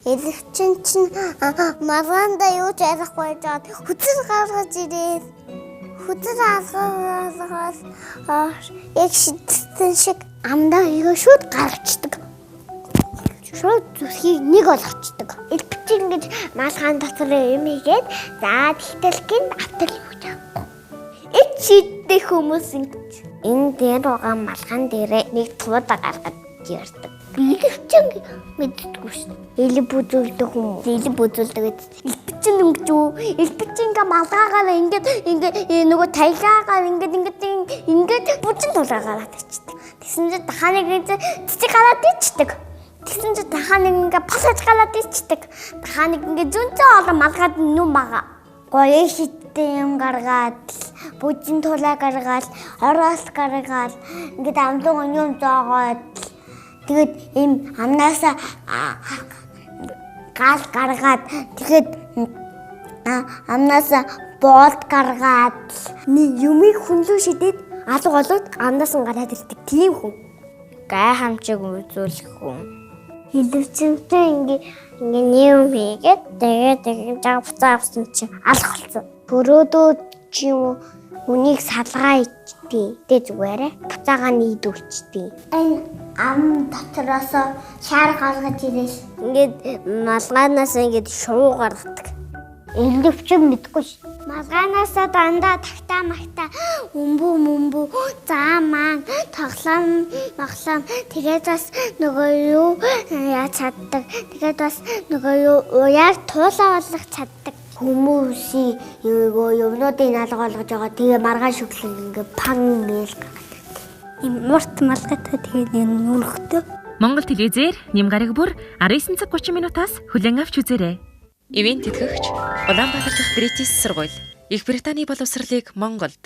Элэгчин чинь маргаанда юу ч ярихгүй жаад хүзэл гаргаж ирээд хүзэл алгахаас яг шидсэн шиг амдаа юу шууд гаргацдаг. Шууд зүсхийг нэг олгочдөг. Элбчин гэж малгаан дотор юм хийгээд за тэлтэлгийн автал өгч байгаа. Эд шиддэг хүмүүс ингэж энэ дээр байгаа малгаан дээрээ нэг туудаа гаргаж ярьдаг. Элбчин мэддэггүй шүү. Элб үзүүлдэг хүмүүс. Элб үзүүлдэг гэж. Элбчин ингэж үү? Элбчин ингээ малгаагаар ингээд нөгөө тайгаагаар ингээд бүжин тулаагаад ичдэг. Тэгсэн чинь даханыг цэцэг гараад ичдэг. Тэгсэн чинь даханыг ингээ пасаж гараад ичдэг. Даханыг ингээ зүүнцээ олон малгаад нүм бага. Гоё шидтэй юм гаргаад бүжин тулаа гаргаад ороос гаргаад ингээд амлуу юм зоогоод тэгээд им амнаасаа гал гаргаад тэгээд амнаасаа болт гаргаад юмыг хүнлүү шидэд алга болоод амнаас нь гараад ирдэг тийм хүн. Гай хамчиг үзүүлэх хүн. Хэлвчэнтэй ингээ юм хийгээд тэгээд жавцаа авсан чинь алга болсон. Төрөөдөө ч юм уу үнийг салгаа ичдэг. Тэ зүгээрээ буцаагаа нийдүүлчихдээ. Энэ ам дотроос шаар гаргаж ирээс ингээд малгаанаас ингээд шуу гаргадаг. Элвчин мэдгүй ш. Малгаанаас дандаа тагтаа магтаа өмбөө заа маань тоглоом тэгээд бас нөгөө юу яаж чаддаг. Тэгээд бас нөгөө юу яг туулаа болгох чаддаг. Хүмүүсийн юмнуудыг алга болгож байгаа. Тэгээ маргаан шүглэн ингээд пан гээл гаргадаг. Мурт малгайтай тэгээд нүрхтөө. Монгол телевизээр Нямгарыг бүр 19 цаг 30 минутаас хүлээн авч үзээрэй. Ивент тэтгэгч Улаанбаатар дахь Бритиш сургууль. Их Британий боловсролыг Монголд.